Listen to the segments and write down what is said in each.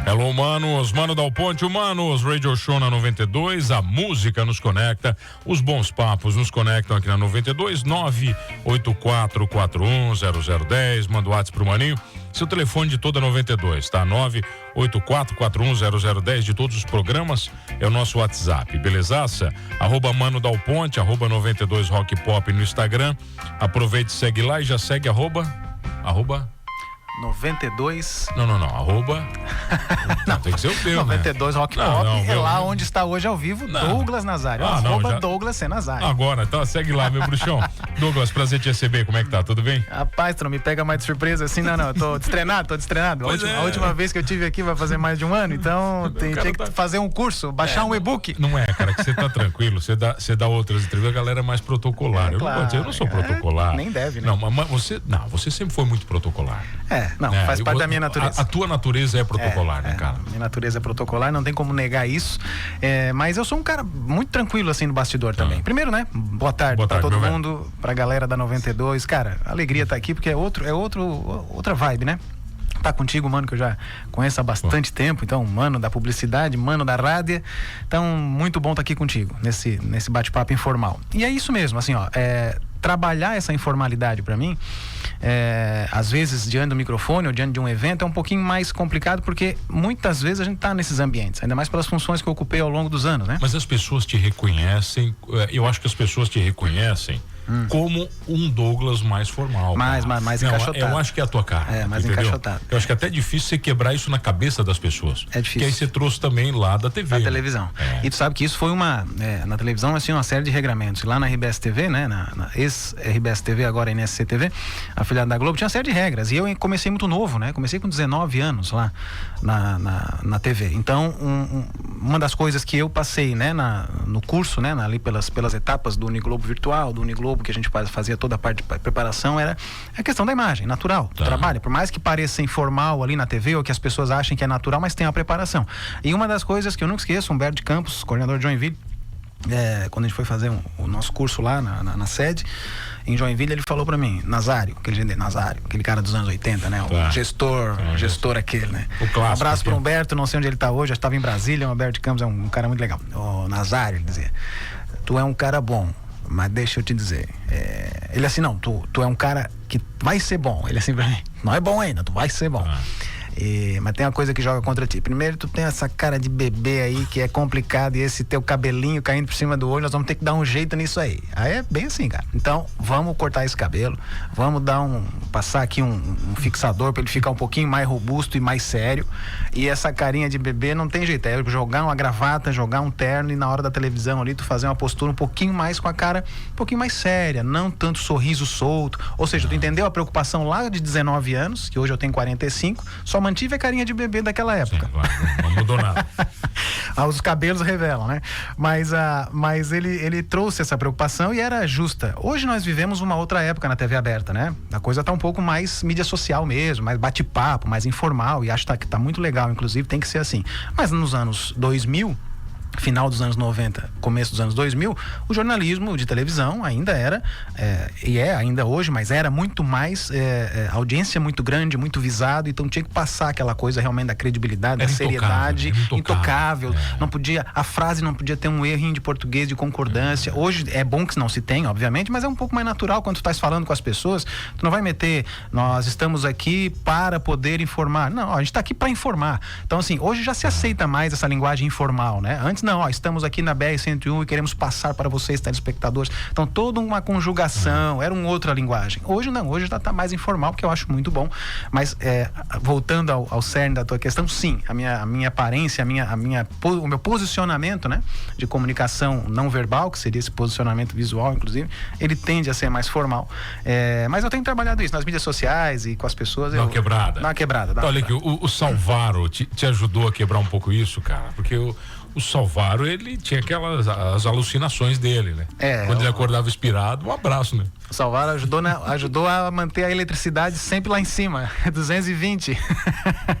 Hello, manos, Mano Dal Ponte, Humanos, Radio Show na 92, a música nos conecta, os bons papos nos conectam aqui na 92, 984410010, manda o WhatsApp pro Maninho, seu telefone de toda 92, tá? 984410010 de todos os programas, é o nosso WhatsApp, belezaça? @Mano Dal Ponte, @92 Rock Pop no Instagram, aproveite, segue lá e já segue @... 92. Não, arroba. Não, tem que ser o teu, 92 né? Rock Pop é lá onde está hoje ao vivo Douglas Nazário. Douglas C. Nazário. Agora, então segue lá, meu bruxão. Douglas, prazer te receber, como é que tá? Tudo bem? Rapaz, tu não me pega mais de surpresa assim, não, eu tô destrenado. A última vez que eu tive aqui vai fazer mais de um ano, então tinha que fazer um curso, baixar um e-book. Não é, cara, que você tá tranquilo, você dá outras entrevistas, a galera é mais protocolar. Eu não sou protocolar. Nem deve, né? Não, mas você sempre foi muito protocolar. Faz parte da minha natureza. A tua natureza é protocolar, né, cara? Minha natureza é protocolar, não tem como negar isso. Mas eu sou um cara muito tranquilo, assim, no bastidor também. Primeiro, né? Boa tarde pra todo mundo, pra galera da 92. Cara, alegria tá aqui, porque é outra vibe, né? Tá contigo, mano, que eu já conheço há bastante tempo, então, mano da publicidade, mano da rádio, então, muito bom tá aqui contigo, nesse bate-papo informal. E é isso mesmo, assim, trabalhar essa informalidade pra mim, às vezes diante do microfone ou diante de um evento é um pouquinho mais complicado, porque muitas vezes a gente tá nesses ambientes, ainda mais pelas funções que eu ocupei ao longo dos anos, né? Mas as pessoas te reconhecem, eu acho que as pessoas te reconhecem como um Douglas mais formal. Mais encaixotado. Eu acho que é a tua cara. Mais encaixotado. Eu acho que é até difícil você quebrar isso na cabeça das pessoas. É difícil. Que aí você trouxe também lá da TV. Da televisão. E tu sabe que isso foi na televisão, assim, uma série de regramentos. Lá na RBS TV, né? Na ex-RBS TV, agora NSC TV, afiliada da Globo, tinha uma série de regras. E eu comecei muito novo, né? Comecei com 19 anos lá na TV. Então, uma das coisas que eu passei, né? No curso, né? Ali pelas etapas do Uniglobo Virtual, do Uniglobo, que a gente fazia toda a parte de preparação, era a questão da imagem, natural, do trabalho. Por mais que pareça informal ali na TV, ou que as pessoas achem que é natural, mas tem a preparação. E uma das coisas que eu nunca esqueço, Humberto de Campos, coordenador de Joinville, quando a gente foi fazer o nosso curso lá na sede, em Joinville, ele falou pra mim, Nazário, aquele cara dos anos 80, né? O gestor aquele, né? O clássico. Um abraço pro Humberto, não sei onde ele tá hoje, já estava em Brasília. O Humberto de Campos é um cara muito legal. O Nazário, ele dizia, tu é um cara bom, mas deixa eu te dizer, ele assim, não, tu é um cara que vai ser bom. Ele assim pra mim, não é bom ainda, tu vai ser bom. Mas tem uma coisa que joga contra ti. Primeiro, tu tem essa cara de bebê aí que é complicado, e esse teu cabelinho caindo por cima do olho, nós vamos ter que dar um jeito nisso aí. Aí é bem assim, cara. Então, vamos cortar esse cabelo, vamos passar aqui um fixador pra ele ficar um pouquinho mais robusto e mais sério. E essa carinha de bebê não tem jeito, é jogar uma gravata, jogar um terno, e na hora da televisão ali, tu fazer uma postura um pouquinho mais com a cara um pouquinho mais séria, não tanto sorriso solto. Ou seja, tu entendeu a preocupação lá de 19 anos, que hoje eu tenho 45, só mantive a carinha de bebê daquela época. Sim, claro, não mudou nada. Os cabelos revelam, né? Mas ele trouxe essa preocupação e era justa. Hoje nós vivemos uma outra época na TV aberta, né? A coisa tá um pouco mais mídia social mesmo, mais bate-papo, mais informal, e acho que tá muito legal, inclusive tem que ser assim. Mas nos anos 2000, final dos anos 90, começo dos anos 2000, o jornalismo de televisão ainda era, e é ainda hoje, mas era muito mais, audiência muito grande, muito visado, então tinha que passar aquela coisa realmente da credibilidade, da seriedade, intocável. Não podia, a frase não podia ter um errinho de português, de concordância. Hoje é bom que não se tenha, obviamente, mas é um pouco mais natural quando tu estás falando com as pessoas, tu não vai meter, nós estamos aqui para poder informar. Não, a gente está aqui para informar. Então, assim, hoje já se aceita mais essa linguagem informal, né? Antes não, estamos aqui na BR-101 e queremos passar para vocês, telespectadores. Então, toda uma conjugação, era uma outra linguagem. Hoje não, hoje já está mais informal, porque eu acho muito bom. Mas, voltando ao cerne da tua questão, sim, a minha aparência, o meu posicionamento, né, de comunicação não verbal, que seria esse posicionamento visual, inclusive, ele tende a ser mais formal. Mas eu tenho trabalhado isso nas mídias sociais e com as pessoas. Dá uma quebrada. Olha aqui, o Salvaro te ajudou a quebrar um pouco isso, cara, porque o Salvaro, ele tinha as alucinações dele, né? Quando ele acordava inspirado, um abraço, né? O Salvaro ajudou a manter a eletricidade sempre lá em cima, 220.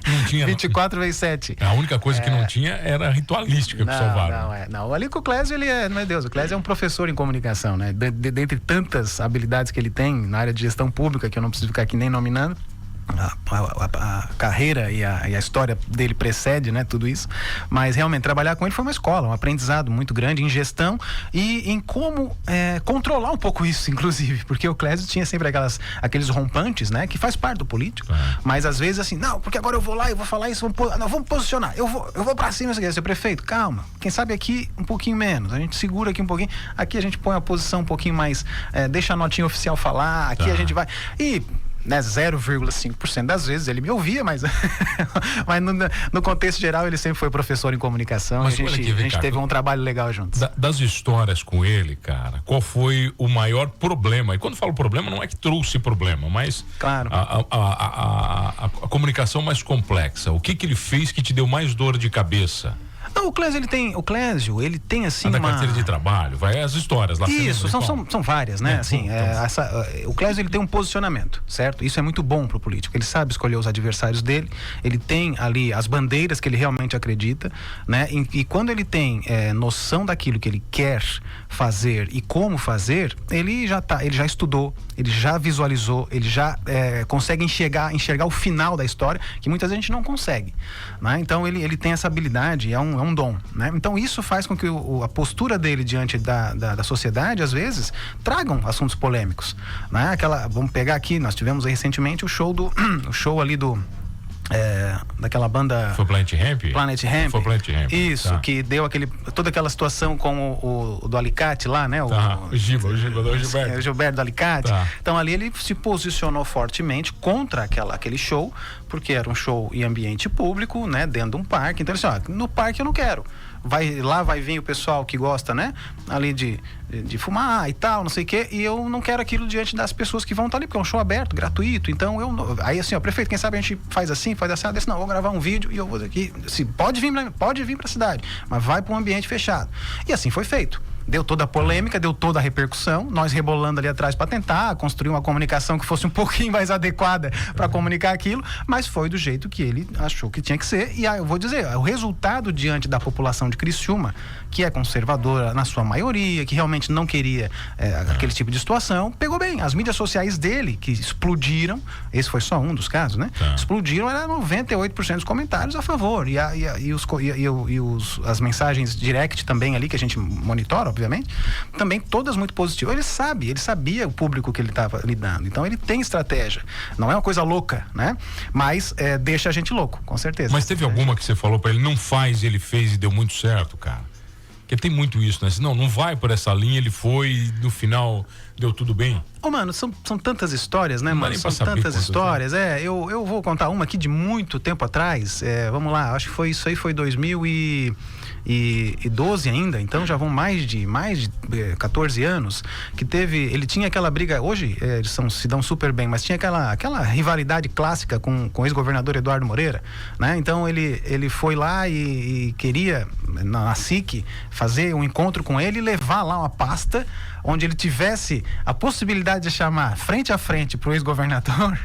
Não tinha. 24 vezes 7. A única coisa que não tinha era ritualística com o Salvaro. Não. Ali com o Clésio, meu Deus, o Clésio é um professor em comunicação, né? Dentre tantas habilidades que ele tem na área de gestão pública, que eu não preciso ficar aqui nem nominando, a carreira e a história dele precede, né, tudo isso, mas realmente trabalhar com ele foi uma escola, um aprendizado muito grande em gestão e em como controlar um pouco isso, inclusive, porque o Clésio tinha sempre aqueles rompantes, né, que faz parte do político, mas às vezes assim, não, porque agora eu vou lá, eu vou falar isso, vamos posicionar, eu vou pra cima, seu prefeito, calma, quem sabe aqui um pouquinho menos, a gente segura aqui um pouquinho, aqui a gente põe a posição um pouquinho mais, deixa a notinha oficial falar, aqui a gente vai, e né, 0,5% das vezes ele me ouvia, mas no contexto geral ele sempre foi professor em comunicação. Mas a gente teve um trabalho legal juntos. Das histórias com ele, cara, qual foi o maior problema? E quando falo problema, não é que trouxe problema, mas claro, a comunicação mais complexa. O que ele fez que te deu mais dor de cabeça? Não, o Clésio, ele tem assim da carteira de trabalho, vai as histórias lá. Isso, são várias, né? O Clésio, ele tem um posicionamento, certo? Isso é muito bom pro político. Ele sabe escolher os adversários dele, ele tem ali as bandeiras que ele realmente acredita, né? E quando ele tem noção daquilo que ele quer fazer e como fazer, ele já estudou, ele já visualizou, ele já consegue enxergar o final da história, que muitas vezes a gente não consegue, né? Então ele tem essa habilidade, é um dom, né? Então isso faz com que a postura dele diante da sociedade, às vezes, tragam assuntos polêmicos, né? Vamos pegar aqui, nós tivemos aí recentemente o show ali daquela banda... Foi Planet Hemp? Planet Hemp. Foi Planet Hemp. Isso, tá. Que deu toda aquela situação com o do Alicate lá, né? O Gilberto. O Gilberto do Alicate. Tá. Então ali ele se posicionou fortemente contra aquele show, porque era um show em ambiente público, né? Dentro de um parque. Então ele disse, no parque eu não quero. Vai vir o pessoal que gosta, né? Ali de fumar e tal, não sei o quê, e eu não quero aquilo diante das pessoas que vão estar ali, porque é um show aberto, gratuito, então aí assim, prefeito, quem sabe a gente faz assim, desse, não, vou gravar um vídeo e eu vou aqui, pode vir pra cidade, mas vai para um ambiente fechado. E assim foi feito. Deu toda a polêmica, deu toda a repercussão, nós rebolando ali atrás para tentar construir uma comunicação que fosse um pouquinho mais adequada para comunicar aquilo, mas foi do jeito que ele achou que tinha que ser. E aí eu vou dizer, o resultado diante da população de Criciúma, que é conservadora na sua maioria, que realmente não queria aquele tipo de situação, pegou bem. As mídias sociais dele, que explodiram, esse foi só um dos casos, né? Explodiram, era 98% dos comentários a favor. As mensagens direct também ali, que a gente monitora, obviamente, também todas muito positivas. Ele sabia o público que ele estava lidando, então ele tem estratégia, não é uma coisa louca, né? Mas deixa a gente louco, com certeza. Mas teve alguma que você falou para ele, não faz, ele fez e deu muito certo, cara? Porque tem muito isso, né? Não vai por essa linha, ele foi e no final deu tudo bem. Mano, são tantas histórias, né, mano? São tantas histórias. Eu vou contar uma aqui de muito tempo atrás. Vamos lá, acho que isso aí foi 2012 ainda, então já vão mais de 14 anos, que ele tinha aquela briga, hoje eles se dão super bem, mas tinha aquela rivalidade clássica com o ex-governador Eduardo Moreira, né? Então ele foi lá e queria, na SIC, fazer um encontro com ele e levar lá uma pasta onde ele tivesse a possibilidade de chamar frente a frente pro ex-governador.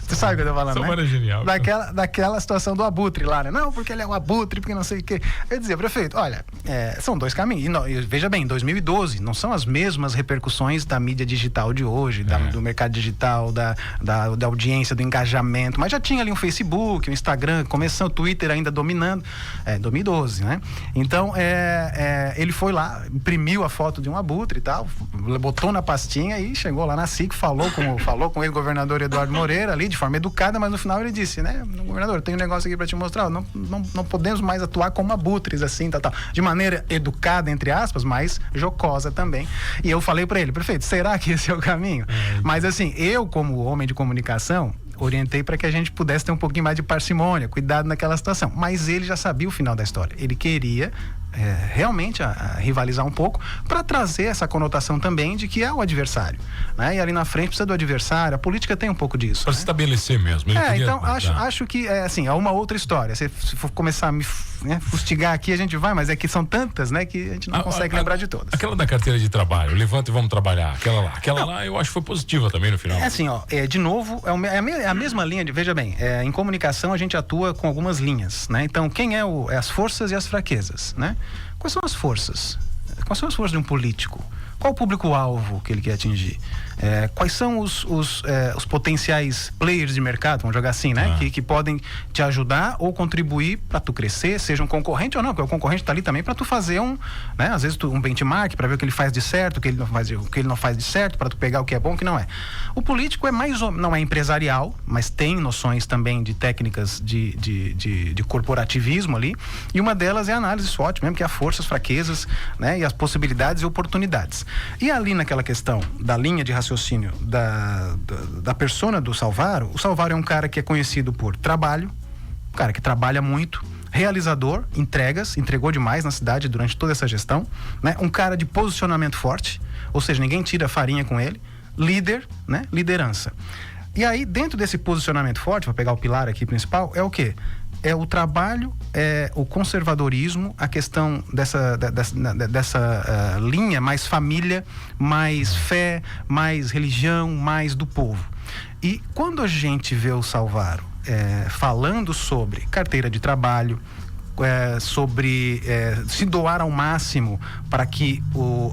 Tu sabe o que eu tô falando, né? Era genial. Daquela situação do abutre lá, né? Não, porque ele é um abutre, porque não sei o quê. Eu dizia, prefeito, olha, são dois caminhos. E veja bem, em 2012, não são as mesmas repercussões da mídia digital de hoje, do mercado digital, da audiência, do engajamento, mas já tinha ali um Facebook, um Instagram, começando o Twitter ainda dominando, 2012, né? Então, ele foi lá, imprimiu a foto de um abutre e tal, botou na pastinha e chegou lá na SIC, falou com o ex-governador Eduardo Moreira ali, de forma educada, mas no final ele disse, né, governador, eu tenho um negócio aqui para te mostrar, não podemos mais atuar como abutres, assim, tal. De maneira educada, entre aspas, mas jocosa também. E eu falei para ele, prefeito, será que esse é o caminho? Mas assim, eu como homem de comunicação, orientei para que a gente pudesse ter um pouquinho mais de parcimônia, cuidado naquela situação. Mas ele já sabia o final da história. Ele queria realmente rivalizar um pouco para trazer essa conotação também de que é o adversário, né? E ali na frente precisa do adversário. A política tem um pouco disso. Para se estabelecer mesmo. Então acho que assim, é uma outra história. Se for começar a me fustigar aqui, a gente vai, mas é que são tantas, né, que a gente não consegue lembrar de todas. Aquela da carteira de trabalho, levanta e vamos trabalhar. Aquela lá eu acho que foi positiva também no final. Assim, de novo, é a mesma linha veja bem, em comunicação a gente atua com algumas linhas, né? Então, quem é as forças e as fraquezas, né? Quais são as forças? Quais são as forças de um político? Qual o público-alvo que ele quer atingir? quais são os potenciais players de mercado, vamos jogar assim, né? Que podem te ajudar ou contribuir para tu crescer, seja um concorrente ou não, porque o concorrente está ali também para tu fazer né? Às vezes um benchmark para ver o que ele faz de certo, o que ele não faz de certo, para tu pegar o que é bom, o que não é. O político não é empresarial, mas tem noções também de técnicas de corporativismo ali, e uma delas é a análise SWOT mesmo, que é as forças, fraquezas, né? E as possibilidades e oportunidades. E ali naquela questão da linha de raciocínio da persona do Salvaro, o Salvaro é um cara que é conhecido por trabalho, um cara que trabalha muito, realizador, entregou demais na cidade durante toda essa gestão, né? Um cara de posicionamento forte, ou seja, ninguém tira farinha com ele, líder, né? Liderança. E aí, dentro desse posicionamento forte, vou pegar o pilar aqui principal, é o quê? É o trabalho, é o conservadorismo, a questão dessa linha mais família, mais fé, mais religião, mais do povo. E quando a gente vê o Salvaro falando sobre carteira de trabalho, sobre se doar ao máximo para que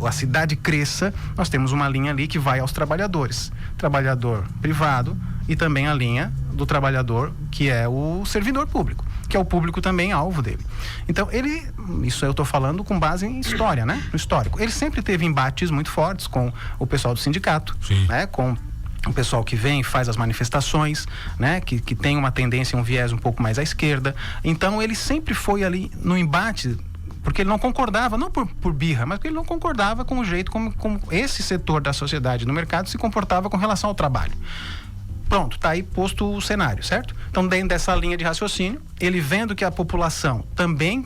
a cidade cresça, nós temos uma linha ali que vai aos trabalhadores, trabalhador privado, e também a linha do trabalhador que é o servidor público, que é o público também alvo dele. Então isso eu estou falando com base em história, né? No histórico. Ele sempre teve embates muito fortes com o pessoal do sindicato, né? Com o pessoal que vem, faz as manifestações, né? Que tem uma tendência, um viés um pouco mais à esquerda. Então ele sempre foi ali no embate, porque ele não concordava, não por birra, mas porque ele não concordava com o jeito como esse setor da sociedade no mercado se comportava com relação ao trabalho. Pronto, tá aí posto o cenário, certo? Então, dentro dessa linha de raciocínio, ele vendo que a população também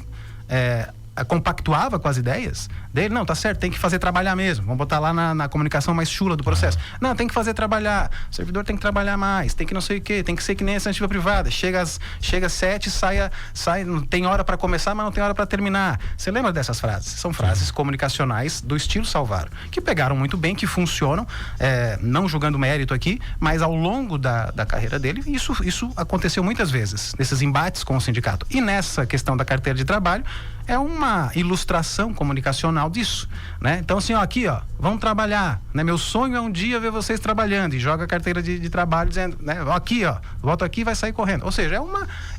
compactuava com as ideias dele, não, tá certo, tem que fazer trabalhar mesmo, vamos botar lá na comunicação mais chula do processo. Não, tem que fazer trabalhar, o servidor tem que trabalhar mais, tem que não sei o quê, tem que ser que nem a iniciativa privada, chega às 7, sai, não tem hora para começar, mas não tem hora para terminar. Você lembra dessas frases? São frases comunicacionais do estilo Salvaro, que pegaram muito bem, que funcionam, não julgando mérito aqui, mas ao longo da carreira dele, isso aconteceu muitas vezes, nesses embates com o sindicato. E nessa questão da carteira de trabalho, é uma ilustração comunicacional disso, né? Então, assim, aqui, vamos trabalhar, né? Meu sonho é um dia ver vocês trabalhando, e joga a carteira de trabalho dizendo, né? Aqui, volta aqui e vai sair correndo. Ou seja,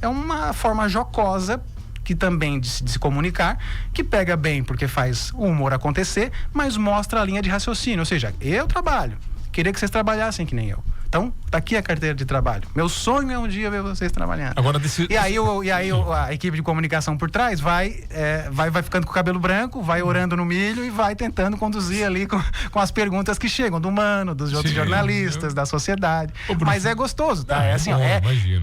é uma forma jocosa que também de se comunicar, que pega bem porque faz o humor acontecer, mas mostra a linha de raciocínio. Ou seja, eu trabalho, queria que vocês trabalhassem que nem eu. Então, tá aqui a carteira de trabalho. Meu sonho é um dia ver vocês trabalhando. Agora, e aí a equipe de comunicação por trás vai ficando com o cabelo branco, vai orando no milho e vai tentando conduzir ali com as perguntas que chegam do Mano, dos outros jornalistas, da sociedade. Mas é gostoso, tá?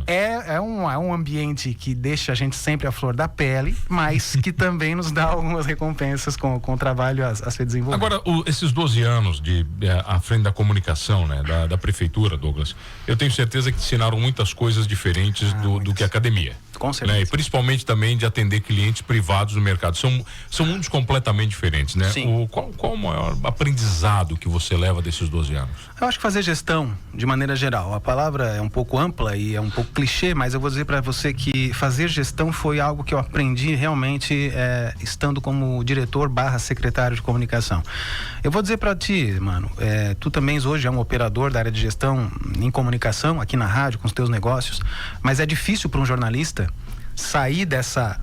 É um ambiente que deixa a gente sempre à flor da pele, mas que também nos dá algumas recompensas com o trabalho a ser desenvolvido. Agora, esses 12 anos à frente da comunicação, né, da prefeitura, Douglas, eu tenho certeza que ensinaram muitas coisas diferentes do que a academia. Com certeza. Né? E principalmente também de atender clientes privados no mercado. São mundos completamente diferentes, né? Sim. Qual o maior aprendizado que você leva desses 12 anos? Eu acho que fazer gestão, de maneira geral, a palavra é um pouco ampla e é um pouco clichê, mas eu vou dizer para você que fazer gestão foi algo que eu aprendi realmente estando como diretor / secretário de comunicação. Eu vou dizer para ti, mano, tu também hoje é um operador da área de gestão em comunicação, aqui na rádio, com os teus negócios, mas é difícil para um jornalista sair dessa,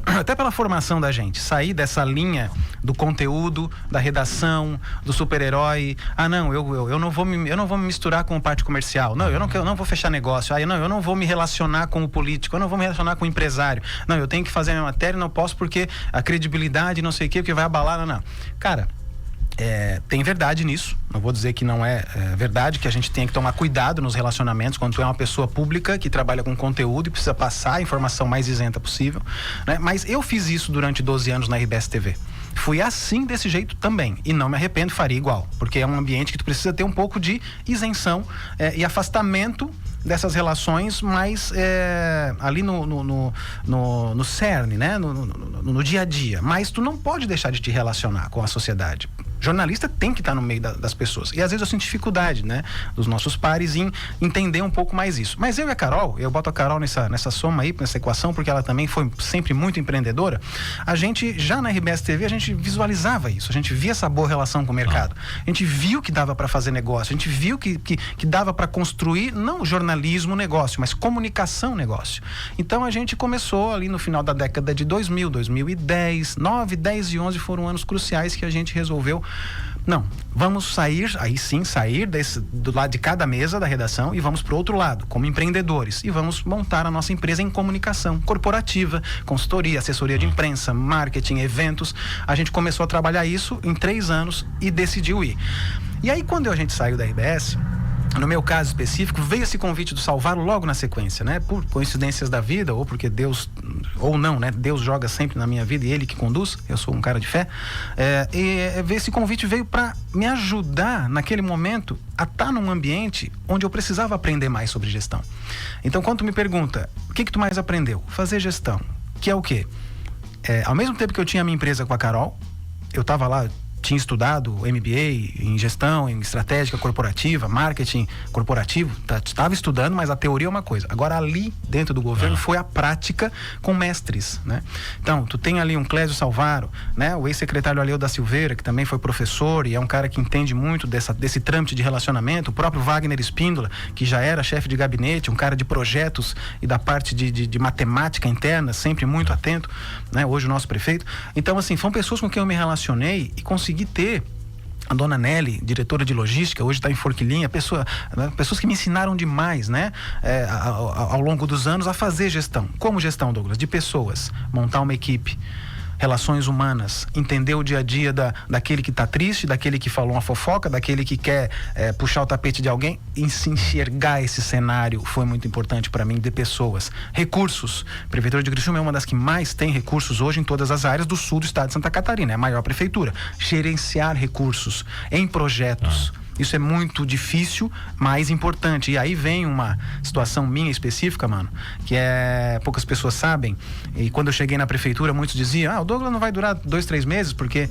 até pela formação da gente, sair dessa linha do conteúdo, da redação, do super-herói. Não, eu não vou me misturar com parte comercial. Não, eu não vou fechar negócio. Eu não vou me relacionar com o político. Eu não vou me relacionar com o empresário. Não, eu tenho que fazer a minha matéria, não posso porque a credibilidade, não sei o que vai abalar. Não. Cara, tem verdade nisso, não vou dizer que não é verdade, que a gente tem que tomar cuidado nos relacionamentos quando tu é uma pessoa pública que trabalha com conteúdo e precisa passar a informação mais isenta possível, né? Mas eu fiz isso durante 12 anos na RBS TV. Fui assim, desse jeito também, e não me arrependo, faria igual, porque é um ambiente que tu precisa ter um pouco de isenção e afastamento dessas relações mais ali no cerne, né? No dia a dia. Mas tu não pode deixar de te relacionar com a sociedade. Jornalista tem que estar no meio das pessoas. E às vezes eu sinto dificuldade, né, dos nossos pares em entender um pouco mais isso. Mas eu e a Carol, eu boto a Carol nessa soma aí, nessa equação, porque ela também foi sempre muito empreendedora. A gente, já na RBS TV, a gente visualizava isso. A gente via essa boa relação com o mercado. A gente viu que dava para fazer negócio. A gente viu que dava para construir, não jornalismo negócio, mas comunicação negócio. Então a gente começou ali no final da década de 2000, 2010, 9, 10 e 11 foram anos cruciais que a gente resolveu, não, vamos sair, aí sim, sair do lado de cada mesa da redação e vamos para o outro lado, como empreendedores, e vamos montar a nossa empresa em comunicação corporativa, consultoria, assessoria de imprensa, marketing, eventos. A gente começou a trabalhar isso em 3 anos e decidiu ir. E aí, quando a gente saiu da RBS, no meu caso específico, veio esse convite do Salvaro logo na sequência, né? Por coincidências da vida, ou porque Deus, ou não, né? Deus joga sempre na minha vida e Ele que conduz, eu sou um cara de fé. Esse convite veio para me ajudar, naquele momento, a estar num ambiente onde eu precisava aprender mais sobre gestão. Então, quando tu me pergunta, o que tu mais aprendeu? Fazer gestão, que é o quê? Ao mesmo tempo que eu tinha a minha empresa com a Carol, eu estava lá, tinha estudado MBA em gestão, em estratégica corporativa, marketing corporativo, estava estudando, mas a teoria é uma coisa. Agora, ali dentro do governo foi a prática com mestres, né? Então, tu tem ali um Clésio Salvaro, né? O ex-secretário Aleu da Silveira, que também foi professor e é um cara que entende muito desse trâmite de relacionamento. O próprio Wagner Espíndola, que já era chefe de gabinete, um cara de projetos e da parte de matemática interna, sempre muito atento, né? Hoje o nosso prefeito. Então, assim, foram pessoas com quem eu me relacionei e consegui ter a dona Nelly, diretora de logística, hoje está em Forquilinha, pessoas que me ensinaram demais, né? Ao longo dos anos a fazer gestão. Como gestão, Douglas? De pessoas, montar uma equipe, relações humanas, entender o dia a dia daquele que está triste, daquele que falou uma fofoca, daquele que quer puxar o tapete de alguém, e se enxergar esse cenário foi muito importante para mim, de pessoas. Recursos. A Prefeitura de Criciúma é uma das que mais tem recursos hoje em todas as áreas do sul do estado de Santa Catarina, é a maior prefeitura. Gerenciar recursos em projetos. Isso é muito difícil, mas importante. E aí vem uma situação minha específica, mano, que poucas pessoas sabem. E quando eu cheguei na prefeitura, muitos diziam, o Douglas não vai durar 2, 3 meses, porque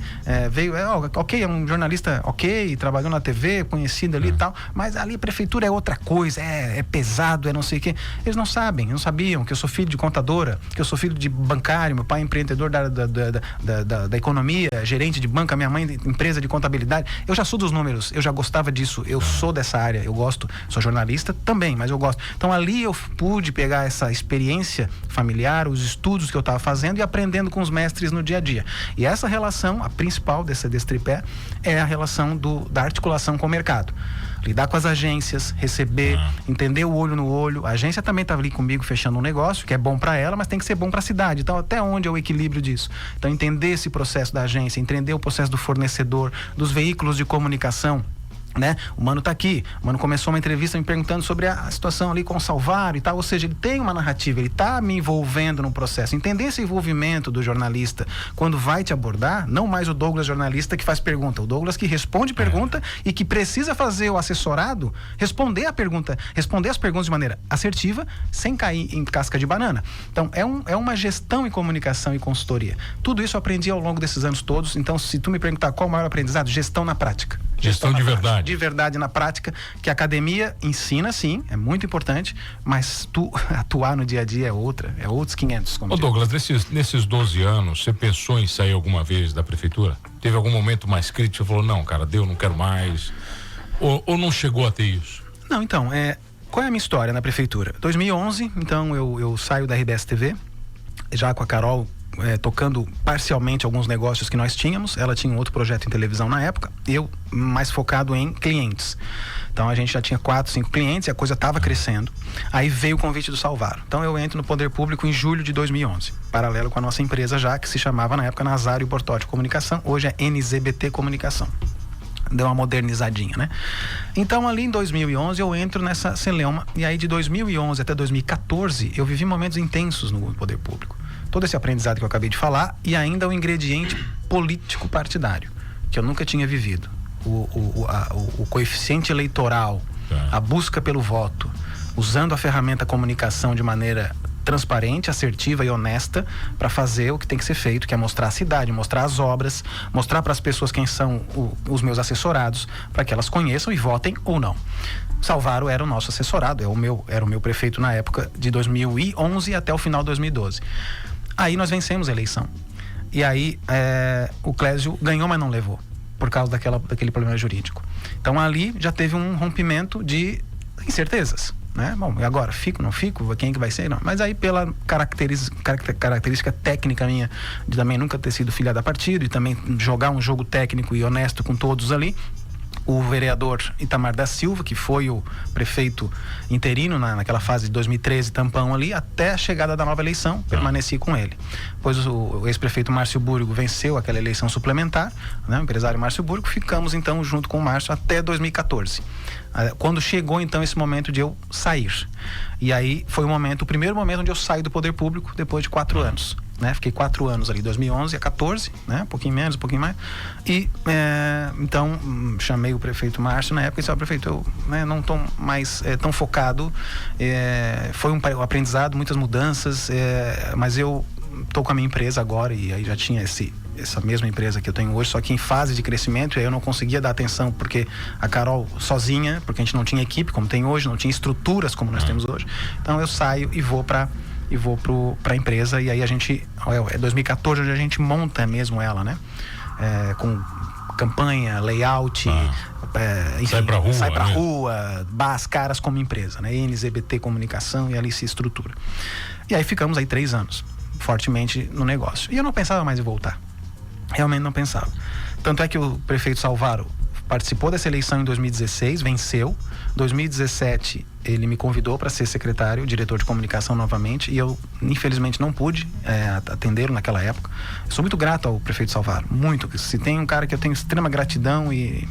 veio, ok, é um jornalista ok, trabalhou na TV, conhecido ali e tal, mas ali a prefeitura é outra coisa, é pesado, é não sei o quê. Eles não sabem, não sabiam que eu sou filho de contadora, que eu sou filho de bancário, meu pai é empreendedor da economia, gerente de banca, minha mãe empresa de contabilidade. Eu já sou dos números, eu já gostava disso, eu sou dessa área, eu gosto, sou jornalista também, mas eu gosto. Então ali eu pude pegar essa experiência familiar, os estudos que eu estava fazendo e aprendendo com os mestres no dia a dia. E essa relação, a principal desse tripé, é a relação da articulação com o mercado. Lidar com as agências, receber, entender o olho no olho. A agência também estava ali comigo fechando um negócio que é bom para ela, mas tem que ser bom para a cidade. Então, até onde é o equilíbrio disso? Então, entender esse processo da agência, entender o processo do fornecedor, dos veículos de comunicação, né? O Mano tá aqui, o Mano começou uma entrevista me perguntando sobre a situação ali com o Salvaro e tal, ou seja, ele tem uma narrativa, ele tá me envolvendo no processo. Entender esse envolvimento do jornalista quando vai te abordar, não mais o Douglas jornalista que faz pergunta, o Douglas que responde pergunta e que precisa fazer o assessorado responder a pergunta, responder as perguntas de maneira assertiva, sem cair em casca de banana. Então, é uma gestão em comunicação e consultoria. Tudo isso eu aprendi ao longo desses anos todos. Então, se tu me perguntar qual o maior aprendizado, gestão na prática. Gestão de verdade. De verdade na prática, que a academia ensina, sim, é muito importante, mas tu atuar no dia a dia é outros 500. Ô Douglas, nesses 12 anos, você pensou em sair alguma vez da prefeitura? Teve algum momento mais crítico? Você falou, não, cara, não quero mais? Ou não chegou a ter isso? Não, então, qual é a minha história na prefeitura? 2011, então eu saio da RBS TV, já com a Carol, tocando parcialmente alguns negócios que nós tínhamos. Ela tinha um outro projeto em televisão na época, eu mais focado em clientes. Então a gente já tinha 4, 5 clientes e a coisa estava crescendo. Aí veio o convite do Salvaro. Então eu entro no Poder Público em julho de 2011, paralelo com a nossa empresa já, que se chamava na época Nazário Bortotti Comunicação, hoje é NZBT Comunicação. Deu uma modernizadinha, né? Então ali em 2011 eu entro nessa celeuma, e aí de 2011 até 2014 eu vivi momentos intensos no Poder Público. Todo esse aprendizado que eu acabei de falar e ainda o ingrediente político partidário, que eu nunca tinha vivido. O coeficiente eleitoral, a busca pelo voto, usando a ferramenta comunicação de maneira transparente, assertiva e honesta para fazer o que tem que ser feito, que é mostrar a cidade, mostrar as obras, mostrar para as pessoas quem são os meus assessorados, para que elas conheçam e votem ou não. Salvaro era o nosso assessorado, era o meu prefeito na época de 2011 até o final de 2012. Aí nós vencemos a eleição. E aí o Clésio ganhou, mas não levou, por causa daquele problema jurídico. Então ali já teve um rompimento de incertezas, né? Bom, e agora? Fico, não fico? Quem é que vai ser? Não. Mas aí pela característica técnica minha, de também nunca ter sido filiado a partido e também jogar um jogo técnico e honesto com todos ali, o vereador Itamar da Silva, que foi o prefeito interino naquela fase de 2013, tampão ali, até a chegada da nova eleição, permaneci com ele. Depois o ex-prefeito Márcio Burgo venceu aquela eleição suplementar, né, o empresário Márcio Burgo, ficamos então junto com o Márcio até 2014. Quando chegou então esse momento de eu sair. E aí foi o primeiro momento onde eu saí do poder público depois de 4 anos. Né? Fiquei 4 anos ali, 2011 a 14, né? Um pouquinho menos, um pouquinho mais. E então chamei o prefeito Márcio na época e disse: prefeito, eu não estou mais tão focado. Foi um aprendizado, muitas mudanças, mas eu estou com a minha empresa agora, e aí já tinha essa mesma empresa que eu tenho hoje, só que em fase de crescimento, e aí eu não conseguia dar atenção porque a Carol sozinha, porque a gente não tinha equipe como tem hoje, não tinha estruturas como nós temos hoje. Então eu saio e vou para a empresa, e aí a gente, 2014 onde a gente monta mesmo ela, né? Com campanha, layout, enfim, sai pra rua, dá as caras como empresa, né? NZBT Comunicação, e ali se estrutura. E aí ficamos aí 3 anos, fortemente no negócio. E eu não pensava mais em voltar. Realmente não pensava. Tanto é que o prefeito Salvaro participou dessa eleição em 2016, venceu. 2017 ele me convidou para ser secretário, diretor de comunicação novamente, e eu infelizmente não pude atendê-lo naquela época. Eu sou muito grato ao prefeito Salvaro, muito. Se tem um cara que eu tenho extrema gratidão e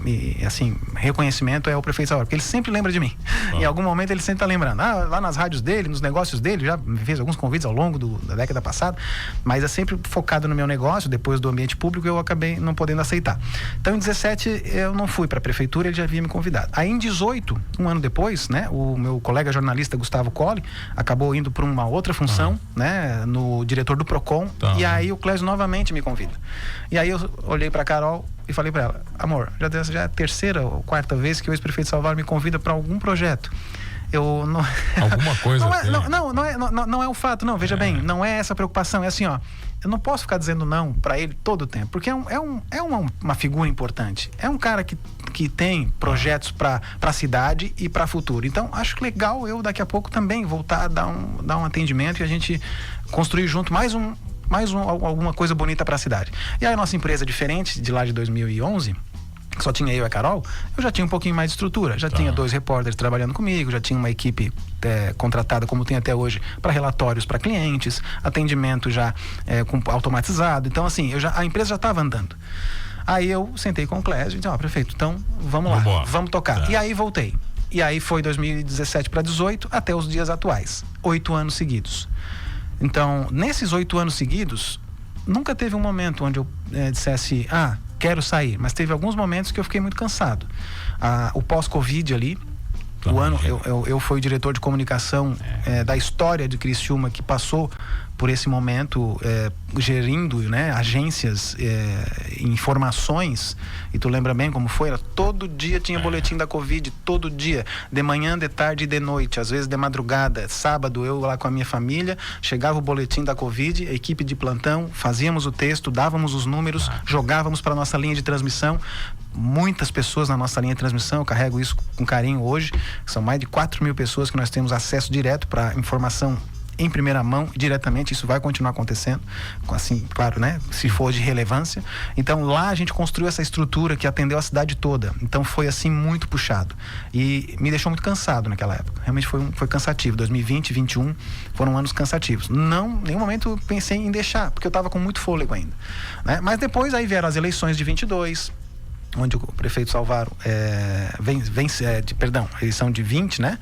assim, reconhecimento, é o prefeito Salvaro, porque ele sempre lembra de mim. Em algum momento ele sempre está lembrando. Lá nas rádios dele, nos negócios dele, já me fez alguns convites ao longo da década passada, mas é sempre focado no meu negócio. Depois do ambiente público eu acabei não podendo aceitar. Então em 17 eu não fui para a prefeitura, ele já havia me convidado. Aí em 18, um ano depois, né, o meu colega jornalista Gustavo Colli acabou indo para uma outra função, né, no diretor do Procon, e aí o Clésio novamente me convida. E aí eu olhei para Carol e falei para ela: amor, já é a 3ª ou 4ª vez que o ex-prefeito Salvaro me convida para algum projeto. Eu não... Alguma coisa não é o fato, não, veja bem, não é essa preocupação, é assim, ó, eu não posso ficar dizendo não para ele todo o tempo, porque é uma figura importante, é um cara que tem projetos para a cidade e para futuro. Então acho legal eu daqui a pouco também voltar a dar um atendimento e a gente construir junto alguma coisa bonita para a cidade. E aí a nossa empresa, diferente de lá de 2011, que só tinha eu e a Carol, eu já tinha um pouquinho mais de estrutura, já tinha 2 repórteres trabalhando comigo, já tinha uma equipe contratada, como tem até hoje, para relatórios para clientes, atendimento já automatizado. Então assim, a empresa já estava andando. Aí eu sentei com o Clésio e disse: prefeito, então vamos lá, vamos tocar. E aí voltei. E aí foi 2017 para 18 até os dias atuais, 8 anos seguidos. Então nesses 8 anos seguidos, nunca teve um momento onde eu dissesse: quero sair, mas teve alguns momentos que eu fiquei muito cansado. O pós-Covid ali, eu fui o diretor de comunicação da história de Criciúma, que passou por esse momento gerindo, né, agências, informações, e tu lembra bem como foi? Todo dia tinha boletim da Covid, todo dia, de manhã, de tarde e de noite, às vezes de madrugada. Sábado eu lá com a minha família, chegava o boletim da Covid, a equipe de plantão, fazíamos o texto, dávamos os números, jogávamos para nossa linha de transmissão. Muitas pessoas na nossa linha de transmissão, eu carrego isso com carinho hoje, são mais de 4.000 pessoas que nós temos acesso direto para informação em primeira mão, diretamente. Isso vai continuar acontecendo, assim, claro, né, se for de relevância. Então lá a gente construiu essa estrutura que atendeu a cidade toda. Então foi assim muito puxado e me deixou muito cansado naquela época. Realmente foi cansativo. 2020 e 2021 foram anos cansativos. Em nenhum momento pensei em deixar, porque eu estava com muito fôlego ainda, né? Mas depois aí vieram as eleições de 22, onde o prefeito Salvaro a eleição de 20, né?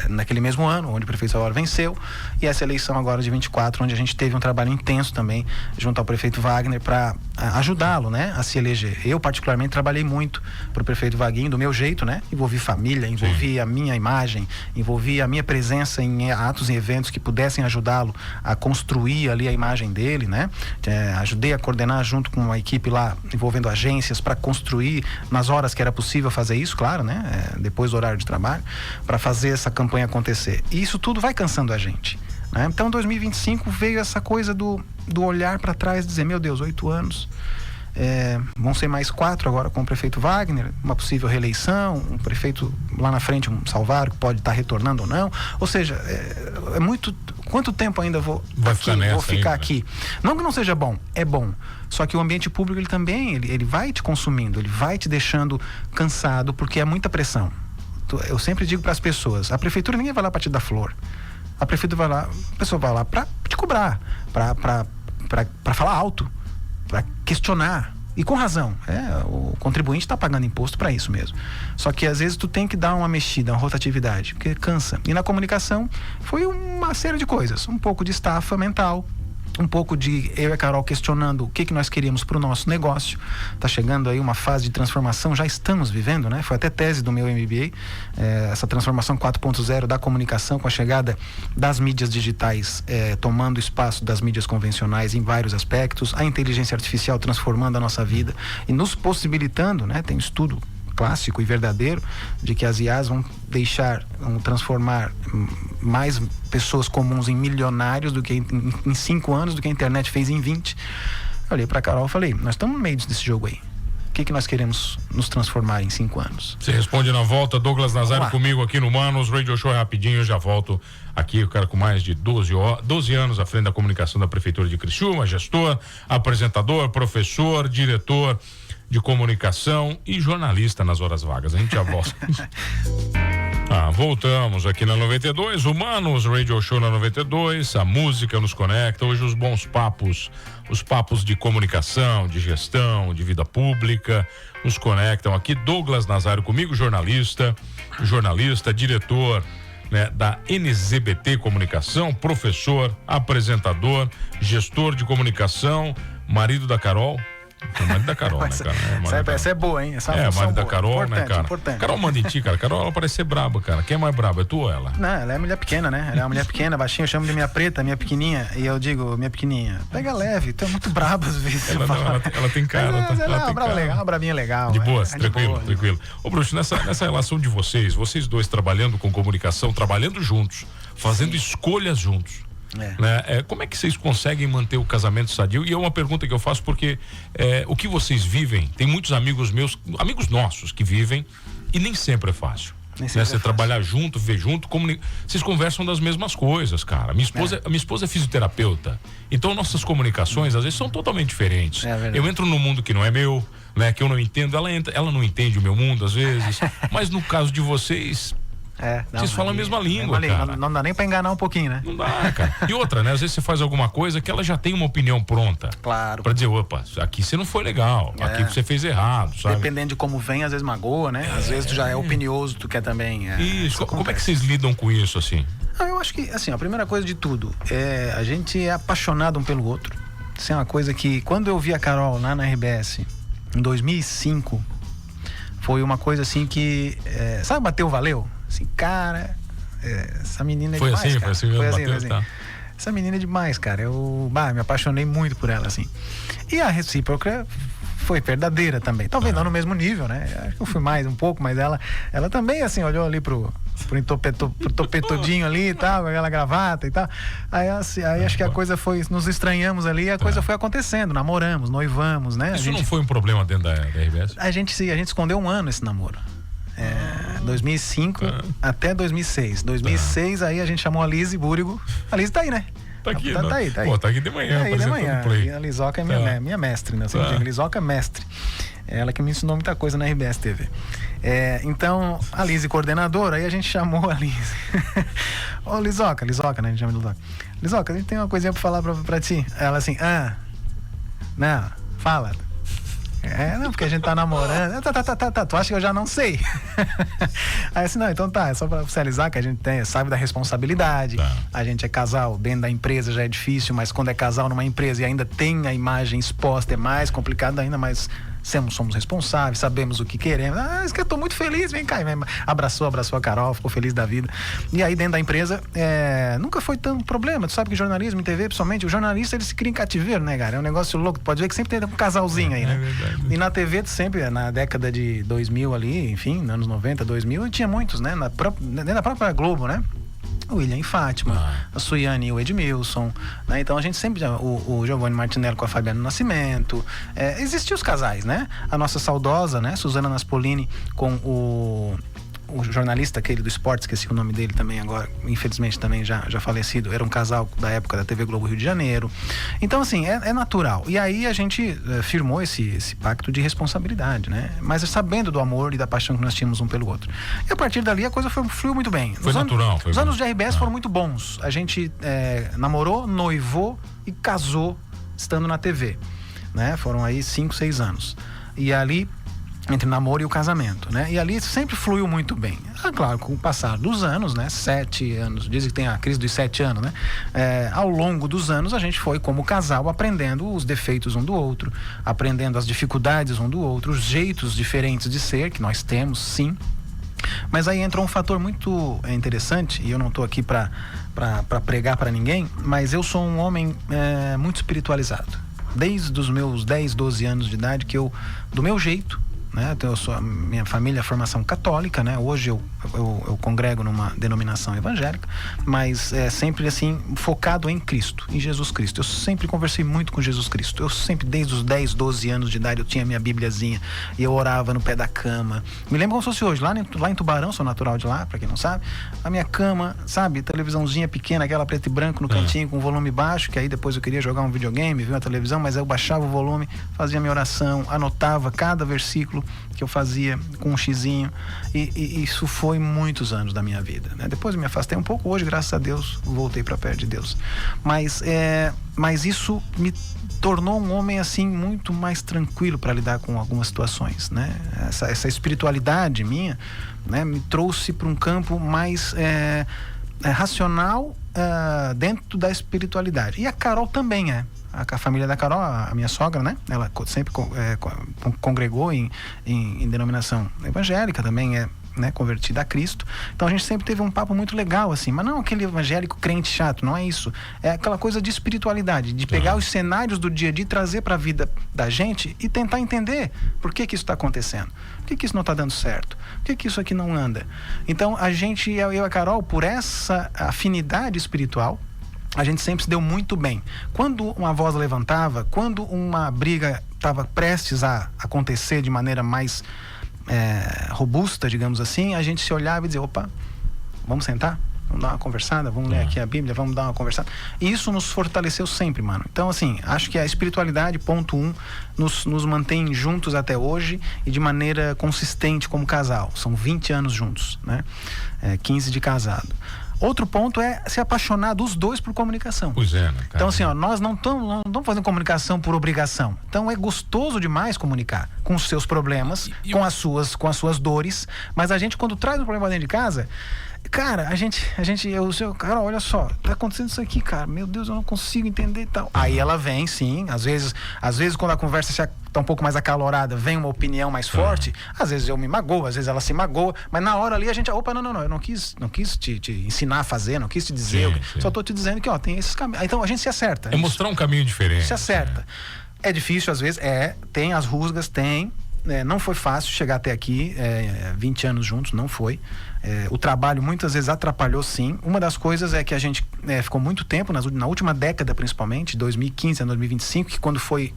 naquele mesmo ano, onde o prefeito Salvador venceu, e essa eleição agora de 24, onde a gente teve um trabalho intenso também junto ao prefeito Wagner para ajudá-lo, né, a se eleger. Eu particularmente trabalhei muito para o prefeito Vaguinho, do meu jeito, né, envolvi família, envolvi a minha imagem, envolvi a minha presença em atos e eventos que pudessem ajudá-lo a construir ali a imagem dele, né, ajudei a coordenar junto com uma equipe lá, envolvendo agências, para construir nas horas que era possível fazer isso, claro, né, depois do horário de trabalho, para fazer essa campanha acontecer. E isso tudo vai cansando a gente, né? Então 2025 veio essa coisa do olhar para trás e dizer, meu Deus, 8 anos, vão ser mais 4 agora com o prefeito Wagner, uma possível reeleição, um prefeito lá na frente, um Salvador que pode estar retornando ou não, ou seja, é muito, quanto tempo ainda vou ficar aqui? Não que não seja bom, é bom, só que o ambiente público ele também, ele vai te consumindo, ele vai te deixando cansado, porque é muita pressão. Eu sempre digo para as pessoas, a prefeitura ninguém vai lá para te dar flor, a pessoa vai lá para te cobrar, para falar alto, para questionar, e com razão, o contribuinte está pagando imposto para isso mesmo, só que às vezes tu tem que dar uma mexida, uma rotatividade, porque cansa. E na comunicação foi uma série de coisas, um pouco de estafa mental, um pouco de eu e a Carol questionando o que nós queríamos para o nosso negócio. Tá chegando aí uma fase de transformação, já estamos vivendo, né? Foi até tese do meu MBA, essa transformação 4.0 da comunicação, com a chegada das mídias digitais tomando espaço das mídias convencionais em vários aspectos, a inteligência artificial transformando a nossa vida e nos possibilitando, né? Tem um estudo clássico e verdadeiro de que as IAs vão transformar mais pessoas comuns em milionários do que em 5 anos, do que a internet fez em 20. Eu olhei pra Carol e falei, nós estamos no meio desse jogo aí. O que nós queremos nos transformar em 5 anos? Você responde na volta. Douglas Nazário comigo aqui no Manos Radio Show, rapidinho, eu já volto aqui. O cara com mais de 12 anos à frente da comunicação da Prefeitura de Criciúma, gestor, apresentador, professor, diretor de comunicação e jornalista nas horas vagas. A gente já volta. Voltamos aqui na 92, Humanos Radio Show na 92, a música nos conecta. Hoje os bons papos, os papos de comunicação, de gestão, de vida pública, nos conectam aqui. Douglas Nazário comigo, jornalista, diretor, né, da NZBT Comunicação, professor, apresentador, gestor de comunicação, marido da Carol. O marido da Carol, né, cara? Essa é boa, hein? Essa é, marido da Carol, importante, né, cara? Importante. Carol manda em ti, cara. Carol, ela parece ser braba, cara. Quem é mais braba? É tu ou ela? Não, ela é mulher pequena, né? Ela é uma mulher pequena, baixinha, eu chamo de minha preta, minha pequenininha. E eu digo, minha pequenininha, pega leve, tu é muito braba às vezes. Ela tem cara. Uma brabinha legal. De boas, tranquilo. Ô, Bruxo, nessa relação de vocês dois trabalhando com comunicação, trabalhando juntos, fazendo escolhas juntos. Né? Como é que vocês conseguem manter o casamento sadio? E é uma pergunta que eu faço porque o que vocês vivem, tem muitos amigos meus, amigos nossos que vivem, e nem sempre é fácil. Você trabalhar junto, ver junto, vocês conversam das mesmas coisas, cara. Minha esposa é fisioterapeuta, então nossas comunicações às vezes são totalmente diferentes. Eu entro num mundo que não é meu, né? Que eu não entendo, ela não entende o meu mundo às vezes, mas no caso de vocês vocês falam a mesma língua, cara. Não dá nem pra enganar um pouquinho, né? Não dá, cara. E outra, né? Às vezes você faz alguma coisa que ela já tem uma opinião pronta. Claro. Pra dizer, opa, aqui você não foi legal, aqui você fez errado, sabe? Dependendo de como vem, às vezes magoa, né? Às vezes tu já é opinioso, tu quer também. Isso. Como é que vocês lidam com isso, assim? Eu acho que, assim, a primeira coisa de tudo a gente é apaixonado um pelo outro. Isso é uma coisa que, quando eu vi a Carol lá na RBS, em 2005, foi uma coisa assim que, sabe, bateu, valeu? Assim, cara, essa menina é demais, cara. Foi assim mesmo, bateu. Tá. Essa menina é demais, cara. Eu me apaixonei muito por ela, assim. E a recíproca foi verdadeira também. Talvez não no mesmo nível, né? Acho que eu fui mais um pouco, mas ela também, assim, olhou ali pro topetudinho ali e tal, com aquela gravata e tal. Aí acho que a coisa foi, nos estranhamos ali e a coisa foi acontecendo. Namoramos, noivamos, né? Isso não foi um problema dentro da RBS? A gente escondeu um ano esse namoro. 2005 até 2006. 2006, aí a gente chamou a Lise Búrigo. A Lise tá aí, né? Tá aqui, tá aí. Pô, tá aqui de manhã, apresentando Play. A Lisoca é minha mestre, né? Lisoca é mestre. Ela que me ensinou muita coisa na RBS TV. Então, a Lise coordenadora, aí a gente chamou a Lise. Ô, Lisoca, né? A gente chama de Lisoca. Lisoca, a gente tem uma coisinha pra falar pra ti. Ela assim, não, fala. Não, porque a gente tá namorando. Tu acha que eu já não sei? Aí assim, não, então tá, é só pra oficializar que a gente sabe da responsabilidade. Tá. A gente é casal, dentro da empresa já é difícil, mas quando é casal numa empresa e ainda tem a imagem exposta, é mais complicado ainda, mas somos responsáveis, sabemos o que queremos. Isso que eu tô muito feliz, vem cá. Abraçou a Carol, ficou feliz da vida. E aí dentro da empresa, nunca foi tanto problema. Tu sabe que jornalismo em TV, principalmente, o jornalista, ele se cria em cativeiro, né, cara? É um negócio louco. Tu pode ver que sempre tem um casalzinho aí, né? É verdade. E na TV, sempre, na década de 2000 ali, enfim, nos anos 90, 2000, tinha muitos, né? Dentro da própria Globo, né? O William e Fátima, a Suiane e o Edmilson, né? Então a gente sempre, o Giovanni Martinello com a Fabiana Nascimento, existiam os casais, né? A nossa saudosa, né? Suzana Naspolini com o jornalista aquele do esporte, esqueci o nome dele também agora, infelizmente também já falecido, era um casal da época da TV Globo Rio de Janeiro. Então assim, é natural. E aí a gente firmou esse pacto de responsabilidade, né? Mas sabendo do amor e da paixão que nós tínhamos um pelo outro. E a partir dali a coisa fluiu muito bem. Foi natural. Os anos de RBS foram muito bons. A gente namorou, noivou e casou estando na TV, né? Foram aí 5, 6 anos. E ali entre o namoro e o casamento, né? E ali sempre fluiu muito bem. Claro, com o passar dos anos, né? 7 anos, dizem que tem a crise dos 7 anos, né? Ao longo dos anos, a gente foi, como casal, aprendendo os defeitos um do outro, aprendendo as dificuldades um do outro, os jeitos diferentes de ser, que nós temos, sim. Mas aí entrou um fator muito interessante, e eu não estou aqui para pregar para ninguém, mas eu sou um homem muito espiritualizado. Desde os meus 10, 12 anos de idade, que eu, do meu jeito, né? Então, minha família é formação católica, né? Hoje eu congrego numa denominação evangélica, mas sempre assim, focado em Cristo, em Jesus Cristo. Eu sempre conversei muito com Jesus Cristo. Eu sempre, desde os 10, 12 anos de idade, eu tinha minha bibliazinha e eu orava no pé da cama. Me lembro como se fosse hoje, lá em Tubarão, sou natural de lá, pra quem não sabe, a minha cama, sabe, televisãozinha pequena, aquela preto e branco no cantinho, com volume baixo, que aí depois eu queria jogar um videogame, ver uma televisão, mas aí eu baixava o volume, fazia minha oração, anotava cada versículo que eu fazia com um xizinho, e isso foi muitos anos da minha vida, né? Depois eu me afastei um pouco, hoje, graças a Deus, voltei para perto de Deus, mas isso me tornou um homem assim muito mais tranquilo para lidar com algumas situações, né? Essa espiritualidade minha, né, me trouxe para um campo mais racional, dentro da espiritualidade. E a Carol também a família da Carol, a minha sogra, né? Ela sempre congregou em denominação evangélica, também né, convertida a Cristo. Então a gente sempre teve um papo muito legal, assim, mas não aquele evangélico crente chato, não é isso. É aquela coisa de espiritualidade, de pegar os cenários do dia a dia e trazer para a vida da gente e tentar entender por que isso está acontecendo, por que isso não está dando certo, por que isso aqui não anda. Então eu e a Carol, por essa afinidade espiritual, a gente sempre se deu muito bem. Quando uma voz levantava, quando uma briga estava prestes a acontecer de maneira mais robusta, digamos assim, a gente se olhava e dizia, opa, vamos sentar? Vamos dar uma conversada? Vamos ler aqui a Bíblia? Vamos dar uma conversada? E isso nos fortaleceu sempre, mano. Então, assim, acho que a espiritualidade, ponto 1, nos mantém juntos até hoje e de maneira consistente como casal. São 20 anos juntos, né? 15 de casado. Outro ponto é se apaixonar dos dois por comunicação. Pois é, né, cara? Então, assim, nós não estamos fazendo comunicação por obrigação. Então, é gostoso demais comunicar com os seus problemas, com as suas dores. Mas a gente, quando traz um problema dentro de casa, cara, cara, olha só, tá acontecendo isso aqui, cara, meu Deus, eu não consigo entender e tal. Aí ela vem, sim, às vezes quando a conversa tá um pouco mais acalorada, vem uma opinião mais forte, às vezes eu me magoo, às vezes ela se magoa, mas na hora ali a gente, opa, não, eu não quis te ensinar a fazer, não quis te dizer, só tô te dizendo que, tem esses caminhos. Então a gente se acerta. Mostrar um caminho diferente. Se acerta. É difícil às vezes, tem as rusgas, não foi fácil chegar até aqui, 20 anos juntos, não foi. O trabalho muitas vezes atrapalhou, sim. Uma das coisas é que a gente ficou muito tempo, na última década principalmente, 2015 a 2025, que quando foi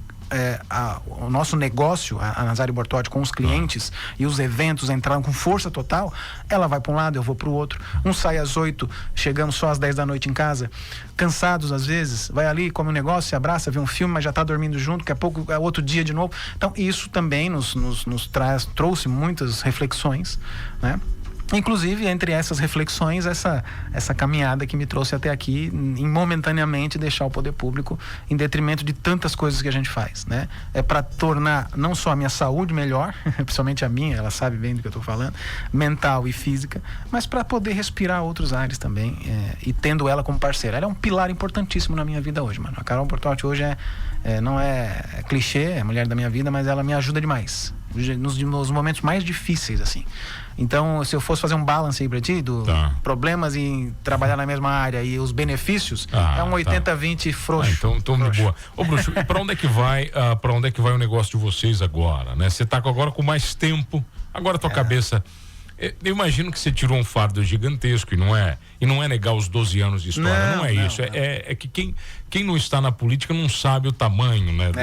o nosso negócio, a Nazário Bortotti, com os clientes e os eventos entraram com força total, ela vai para um lado, eu vou para o outro. Um sai às 8, chegamos só às 10 da noite em casa, cansados às vezes, vai ali, come um negócio, se abraça, vê um filme, mas já está dormindo junto, daqui a pouco é outro dia de novo. Então isso também nos trouxe muitas reflexões, né? Inclusive, entre essas reflexões, essa caminhada que me trouxe até aqui, em momentaneamente deixar o poder público em detrimento de tantas coisas que a gente faz, né? É para tornar não só a minha saúde melhor, principalmente a minha, ela sabe bem do que eu estou falando, mental e física, mas para poder respirar outros ares também, e tendo ela como parceira. Ela é um pilar importantíssimo na minha vida hoje, mano. A Carol Bortotti hoje não é clichê, é a mulher da minha vida, mas ela me ajuda demais. Nos momentos mais difíceis, assim. Então, se eu fosse fazer um balance aí pra ti, problemas em trabalhar na mesma área e os benefícios, é um 80-20 frouxo. Então de boa. Ô, Bruxo, e pra onde é que vai o negócio de vocês agora, né? Você tá agora com mais tempo, agora a tua cabeça... Eu imagino que você tirou um fardo gigantesco e não é negar os 12 anos de história, não é isso. É que quem não está na política não sabe o tamanho, né,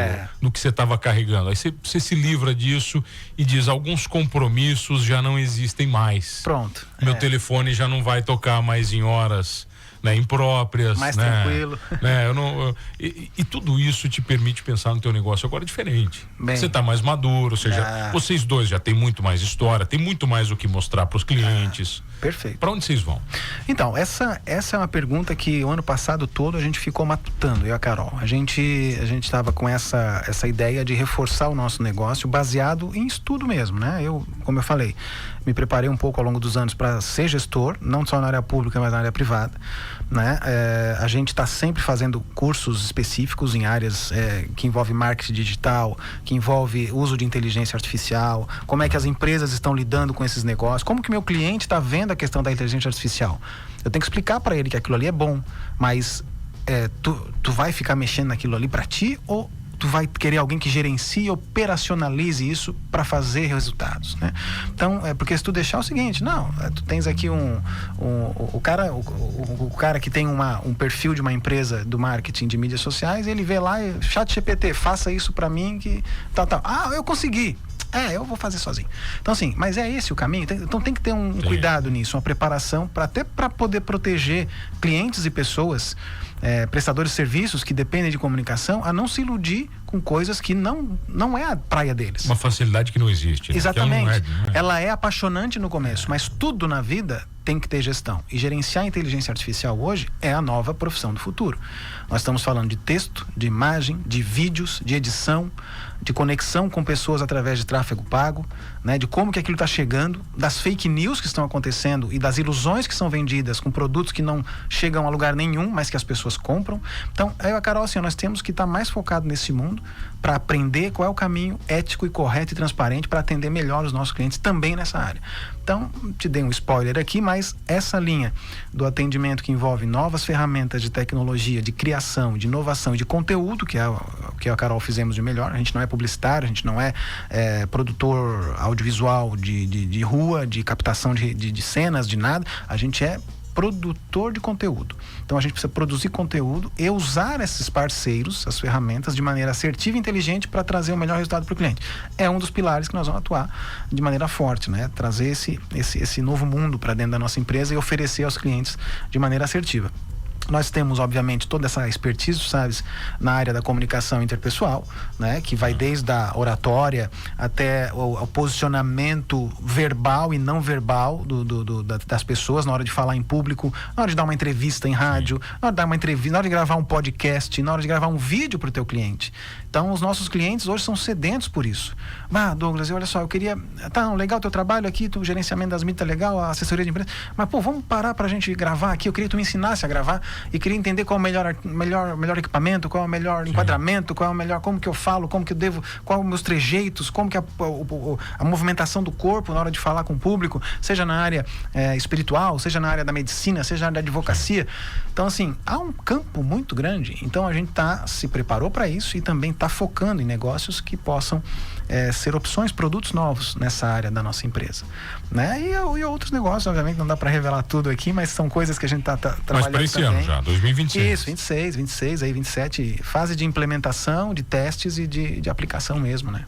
do que você estava carregando. Aí você se livra disso e diz, alguns compromissos já não existem mais. Pronto. Meu telefone já não vai tocar mais em horas, né, impróprias, mais né, tranquilo, né, e tudo isso te permite pensar no teu negócio agora diferente. Você está mais maduro, ou seja, vocês dois já têm muito mais história, tem muito mais o que mostrar para os clientes. Perfeito. Para onde vocês vão? Então, essa é uma pergunta que o ano passado todo a gente ficou matutando, eu e a Carol. A gente estava com essa ideia de reforçar o nosso negócio baseado em estudo mesmo, né? Como eu falei, me preparei um pouco ao longo dos anos para ser gestor, não só na área pública, mas na área privada, né? A gente está sempre fazendo cursos específicos em áreas que envolvem marketing digital, que envolve uso de inteligência artificial, como é que as empresas estão lidando com esses negócios, como que meu cliente está vendo a questão da inteligência artificial. Eu tenho que explicar para ele que aquilo ali é bom, mas tu vai ficar mexendo naquilo ali para ti, ou tu vai querer alguém que gerencie e operacionalize isso para fazer resultados, né? Então, porque se tu deixar o seguinte, tu tens aqui o cara que tem um perfil de uma empresa do marketing de mídias sociais, ele vê lá, ChatGPT, faça isso para mim que tal. Eu consegui. Eu vou fazer sozinho. Então, assim, mas é esse o caminho? Então tem que ter um cuidado nisso, uma preparação até para poder proteger clientes e pessoas, prestadores de serviços que dependem de comunicação, a não se iludir com coisas que não é a praia deles. Uma facilidade que não existe, né? Exatamente. Ela é apaixonante no começo, mas tudo na vida tem que ter gestão. E gerenciar a inteligência artificial hoje é a nova profissão do futuro. Nós estamos falando de texto, de imagem, de vídeos, de edição, de conexão com pessoas através de tráfego pago, né? De como que aquilo está chegando, das fake news que estão acontecendo e das ilusões que são vendidas com produtos que não chegam a lugar nenhum, mas que as pessoas compram. Então, eu e a Carol, assim, nós temos que estar mais focado nesse mundo para aprender qual é o caminho ético e correto e transparente para atender melhor os nossos clientes também nessa área. Então, te dei um spoiler aqui, mas essa linha do atendimento que envolve novas ferramentas de tecnologia, de criação, de inovação e de conteúdo, que é o que eu e a Carol fizemos de melhor. A gente não é publicitário, a gente não é produtor audiovisual de rua, de captação de cenas, de nada. A gente é produtor de conteúdo. Então a gente precisa produzir conteúdo e usar esses parceiros, as ferramentas, de maneira assertiva e inteligente para trazer o melhor resultado para o cliente. É um dos pilares que nós vamos atuar de maneira forte, né? Trazer esse novo mundo para dentro da nossa empresa e oferecer aos clientes de maneira assertiva. Nós temos, obviamente, toda essa expertise, sabes, na área da comunicação interpessoal, né? Que vai desde a oratória até o posicionamento verbal e não verbal das pessoas na hora de falar em público, na hora de dar uma entrevista em rádio, na hora de dar uma entrevista, na hora de gravar um podcast, na hora de gravar um vídeo para o teu cliente. Então, os nossos clientes hoje são sedentos por isso. Douglas, olha só, eu queria... legal o teu trabalho aqui, o gerenciamento das mídias tá legal, a assessoria de empresa, mas, vamos parar pra gente gravar aqui, eu queria que tu me ensinasse a gravar e queria entender qual é o melhor equipamento, qual é o melhor enquadramento, qual é o melhor, como que eu falo, como que eu devo, qual os meus trejeitos, como que a movimentação do corpo na hora de falar com o público, seja na área espiritual, seja na área da medicina, seja na área da advocacia. Então, assim, há um campo muito grande. Então, a gente se preparou para isso e também está focando em negócios que possam ser opções, produtos novos nessa área da nossa empresa, né? E outros negócios, obviamente não dá para revelar tudo aqui, mas são coisas que a gente está trabalhando. Mas para esse ano já, 2026. Isso, 26, aí 27, fase de implementação, de testes e de aplicação mesmo, né?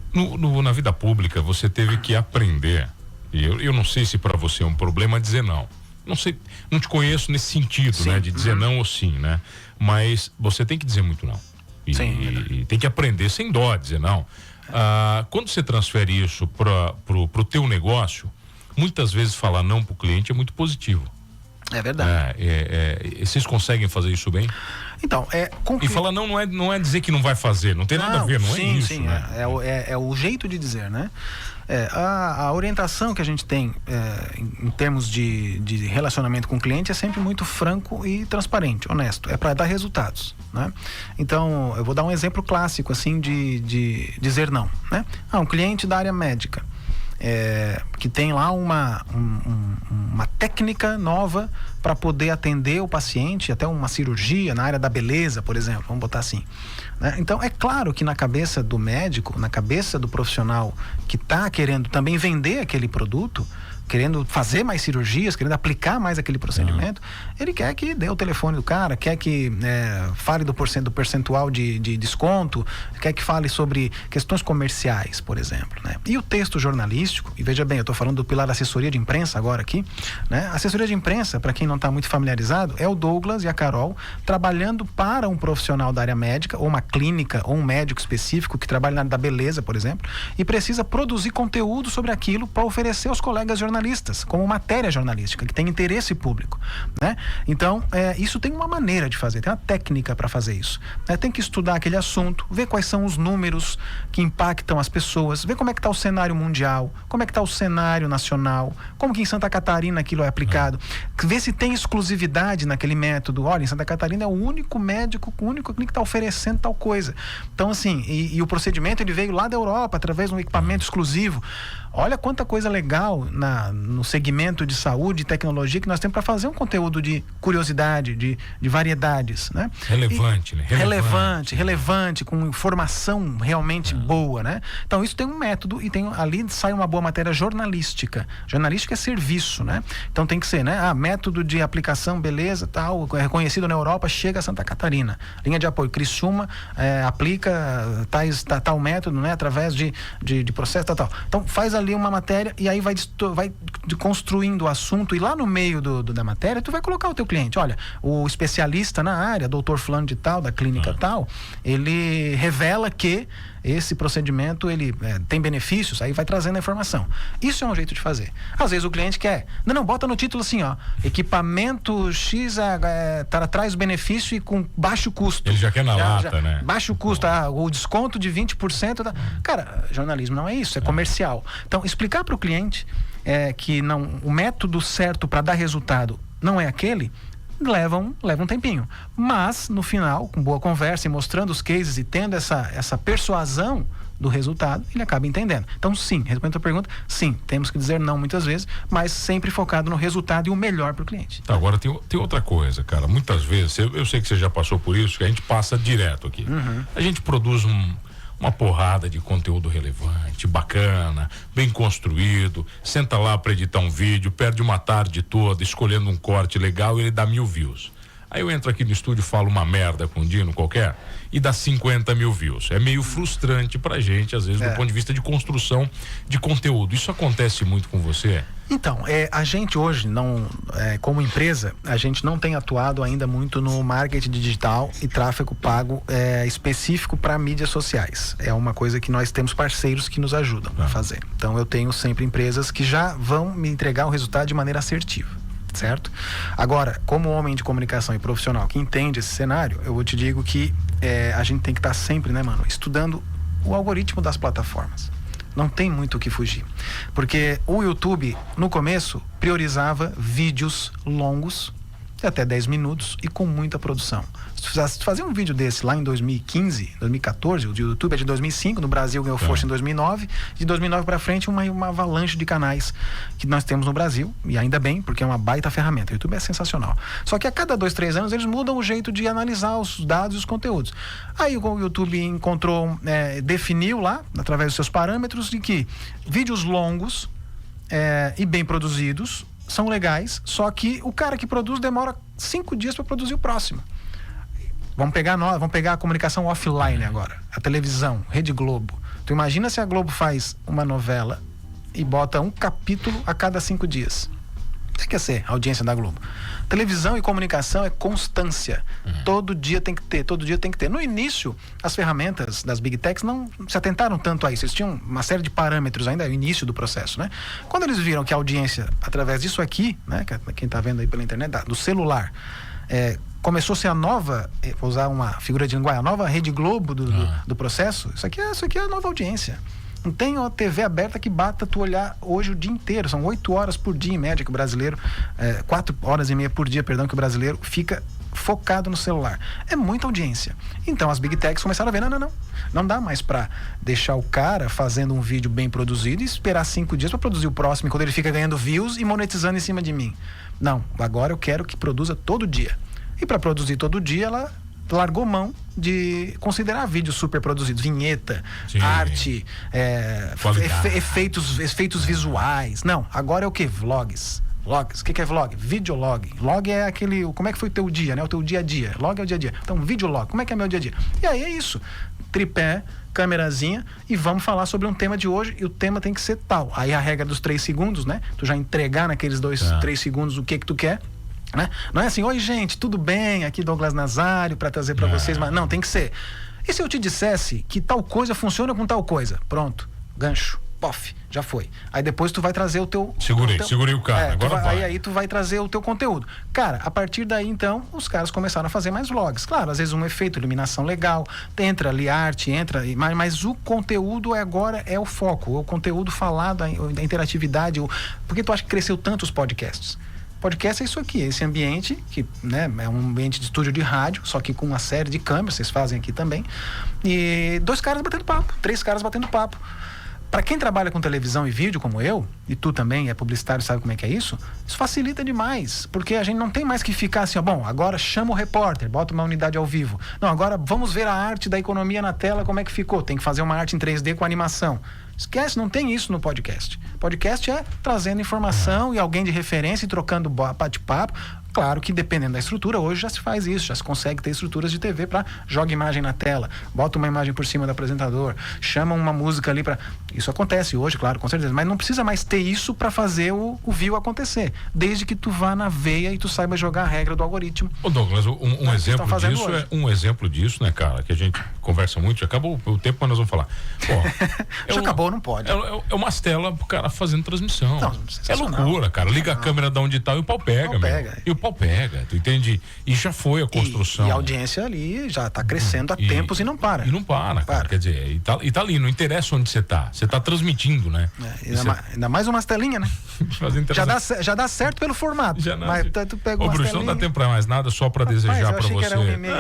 Na vida pública você teve que aprender, e eu não sei se para você é um problema dizer não. Não sei, não te conheço nesse sentido, sim, né? De dizer não ou sim, né? Mas você tem que dizer muito não. E tem que aprender sem dó a dizer não. Quando você transfere isso pro teu negócio, muitas vezes falar não pro cliente é muito positivo. É verdade. Vocês conseguem fazer isso bem? Então, E falar não é dizer que não vai fazer, não tem nada a ver, não é isso. Sim, né? é o jeito de dizer, né? A orientação que a gente tem em termos de relacionamento com o cliente é sempre muito franco e transparente, honesto. É para dar resultados, né? Então, eu vou dar um exemplo clássico, assim, de dizer não, né? Um cliente da área médica. Que tem lá uma técnica nova para poder atender o paciente, até uma cirurgia na área da beleza, por exemplo, vamos botar assim, né? Então é claro que na cabeça do médico, na cabeça do profissional que está querendo também vender aquele produto, querendo fazer mais cirurgias, querendo aplicar mais aquele procedimento, ele quer que dê o telefone do cara, quer que fale do percentual de desconto, quer que fale sobre questões comerciais, por exemplo, né? E o texto jornalístico, e veja bem, eu estou falando do pilar da assessoria de imprensa agora aqui, né? A assessoria de imprensa, para quem não está muito familiarizado, é o Douglas e a Carol trabalhando para um profissional da área médica, ou uma clínica, ou um médico específico que trabalha na área da beleza, por exemplo, e precisa produzir conteúdo sobre aquilo para oferecer aos colegas jornalistas como matéria jornalística, que tem interesse público, né? Então, isso tem uma maneira de fazer, tem uma técnica para fazer isso, né? Tem que estudar aquele assunto, ver quais são os números que impactam as pessoas, ver como é que está o cenário mundial, como é que está o cenário nacional, como que em Santa Catarina aquilo é aplicado, ver se tem exclusividade naquele método. Olha, em Santa Catarina é o único médico, o único clínico que está oferecendo tal coisa. Então, assim, e o procedimento ele veio lá da Europa, através de um equipamento exclusivo. Olha quanta coisa legal no segmento de saúde e tecnologia que nós temos para fazer um conteúdo de curiosidade, de variedades, né? Relevante, né? Relevante, com informação realmente boa, né? Então isso tem um método e ali sai uma boa matéria jornalística. Jornalística é serviço, né? Então tem que ser, né? Método de aplicação, beleza, tal, reconhecido na Europa, chega a Santa Catarina. Linha de apoio, Criciúma aplica tal método, né? Através de processo, tal. Então faz ali uma matéria e aí vai construindo o assunto, e lá no meio da matéria tu vai colocar o teu cliente. Olha, o especialista na área, doutor fulano de tal, da clínica tal, ele revela que esse procedimento ele tem benefícios, aí vai trazendo a informação. Isso é um jeito de fazer. Às vezes o cliente quer, não, bota no título assim, ó, equipamento X traz benefício e com baixo custo. Ele já quer na lata, né? Baixo custo, o desconto de 20%. Cara, jornalismo não é isso, é comercial. Então, explicar para o cliente que o método certo para dar resultado não é aquele, leva um tempinho. Mas, no final, com boa conversa e mostrando os cases e tendo essa persuasão do resultado, ele acaba entendendo. Então, sim, respondendo a tua pergunta, sim, temos que dizer não muitas vezes, mas sempre focado no resultado e o melhor para o cliente. Tá, agora tem outra coisa, cara. Muitas vezes, eu sei que você já passou por isso, que a gente passa direto aqui. A gente produz uma porrada de conteúdo relevante, bacana, bem construído, senta lá para editar um vídeo, perde uma tarde toda escolhendo um corte legal e ele dá 1000 views. Aí eu entro aqui no estúdio, falo uma merda com um Dino qualquer e dá 50 mil views. É meio frustrante pra gente, às vezes, do ponto de vista de construção de conteúdo. Isso acontece muito com você? Então, a gente hoje, como empresa, a gente não tem atuado ainda muito no marketing digital e tráfego pago específico para mídias sociais. É uma coisa que nós temos parceiros que nos ajudam a fazer. Então, eu tenho sempre empresas que já vão me entregar o resultado de maneira assertiva. Certo? Agora, como homem de comunicação e profissional que entende esse cenário, eu te digo que a gente tem que estar sempre, né, mano, estudando o algoritmo das plataformas. Não tem muito o que fugir. Porque o YouTube, no começo, priorizava vídeos longos, de até 10 minutos e com muita produção. Se tu fazer um vídeo desse lá em 2015, 2014, o YouTube é de 2005, no Brasil ganhou força em 2009, de 2009 para frente uma avalanche de canais que nós temos no Brasil, e ainda bem, porque é uma baita ferramenta. O YouTube é sensacional. Só que a cada 2-3 anos eles mudam o jeito de analisar os dados e os conteúdos. Aí o YouTube definiu lá, através dos seus parâmetros, de que vídeos longos e bem produzidos são legais, só que o cara que produz demora 5 dias para produzir o próximo. Vamos pegar a comunicação offline agora, a televisão, Rede Globo. Tu imagina se a Globo faz uma novela e bota um capítulo a cada 5 dias. que quer ser a audiência da Globo? Televisão e comunicação é constância. Todo dia tem que ter. No início, as ferramentas das Big Techs não se atentaram tanto a isso. Eles tinham uma série de parâmetros ainda no início do processo, né? Quando eles viram que a audiência, através disso aqui, né? Quem está vendo aí pela internet, do celular, começou a ser a nova, vou usar uma figura de linguagem, a nova Rede Globo do processo. Isso aqui é a nova audiência. Não tem uma TV aberta que bata tu olhar hoje o dia inteiro. São 8 horas por dia, em média, que o brasileiro... 4 horas e meia por dia, perdão, que o brasileiro fica focado no celular. É muita audiência. Então, as Big Techs começaram a ver, não dá mais pra deixar o cara fazendo um vídeo bem produzido e esperar 5 dias pra produzir o próximo, quando ele fica ganhando views e monetizando em cima de mim. Não, agora eu quero que produza todo dia. E pra produzir todo dia, ela largou mão de considerar vídeos super produzidos, vinheta, sim, arte, efeitos visuais. Não, agora é o que? Vlogs. O que é vlog? Videolog. Log é aquele, como é que foi o teu dia, né? O teu dia a dia. Log é o dia a dia. Então, videolog, como é que é meu dia a dia? E aí é isso. Tripé, câmerazinha, e vamos falar sobre um tema de hoje, e o tema tem que ser tal. Aí a regra dos 3 segundos, né? Tu já entregar naqueles 3 segundos o que tu quer. Né? Não é assim, oi gente, tudo bem? Aqui Douglas Nazário para trazer para vocês, mas não, tem que ser. E se eu te dissesse que tal coisa funciona com tal coisa? Pronto, gancho, pof, já foi. Aí depois tu vai trazer o teu... Segurei o cara, agora vai. Aí tu vai trazer o teu conteúdo. Cara, a partir daí então, os caras começaram a fazer mais vlogs. Claro, às vezes um efeito, iluminação legal, entra ali arte, mas o conteúdo agora é o foco, o conteúdo falado, a interatividade, porque tu acha que cresceu tanto os podcasts? Podcast é isso aqui, esse ambiente que, né, é um ambiente de estúdio de rádio, só que com uma série de câmeras, vocês fazem aqui também, e 2 caras batendo papo, 3 caras batendo papo. Para quem trabalha com televisão e vídeo como eu, e tu também é publicitário, sabe como é que é isso facilita demais, porque a gente não tem mais que ficar assim, bom, agora chama o repórter, bota uma unidade ao vivo. Não, agora vamos ver a arte da economia na tela, como é que ficou, tem que fazer uma arte em 3D com animação. Esquece, não tem isso no podcast. Podcast é trazendo informação e alguém de referência e trocando bate-papo. Claro que dependendo da estrutura, hoje já se faz isso, já se consegue ter estruturas de TV para joga imagem na tela, bota uma imagem por cima do apresentador, chama uma música ali para... Isso acontece hoje, claro, com certeza, mas não precisa mais ter isso para fazer o view acontecer, desde que tu vá na veia e tu saiba jogar a regra do algoritmo. Ô Douglas, um exemplo disso, né, cara, que a gente conversa muito, já acabou o tempo, mas nós vamos falar. Já acabou, não pode. É umas telas pro cara fazendo transmissão. Não, é loucura, cara. Liga a câmera de onde tá e o pau pega, E o pau pega, tu entende? E já foi a construção. E a audiência ali já tá crescendo há tempos e não para. E não para. Quer dizer, e tá ali, não interessa onde você tá. Você tá transmitindo, né? Ainda mais umas telinhas, né? já dá certo pelo formato. Mas tu pega umas telinhas. Não dá tempo pra mais nada, só pra desejar pra você.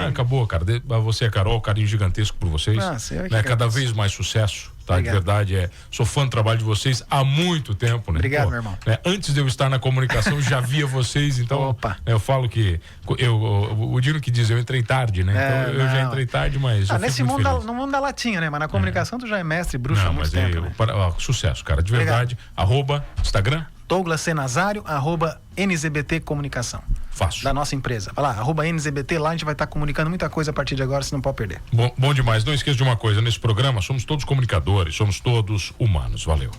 Acabou, cara. A você, a Carol, carinho gigantesco por vocês. Cada vez mais sucesso. Tá, de verdade, sou fã do trabalho de vocês há muito tempo, né? Obrigado, meu irmão. Antes de eu estar na comunicação, já via vocês, então eu falo que o Dino que diz, eu entrei tarde, né? Então eu já entrei tarde, mas nesse mundo, no mundo da latinha, né? Mas na comunicação tu já é mestre, bruxo há muito tempo, né? Sucesso, cara, de verdade. Instagram? Douglas C. Nazário, @NZBT Comunicação. Fácil. Da nossa empresa. Vai lá, @NZBT, lá a gente vai estar comunicando muita coisa a partir de agora, você não pode perder. Bom demais. Não esqueça de uma coisa, nesse programa somos todos comunicadores, somos todos humanos. Valeu.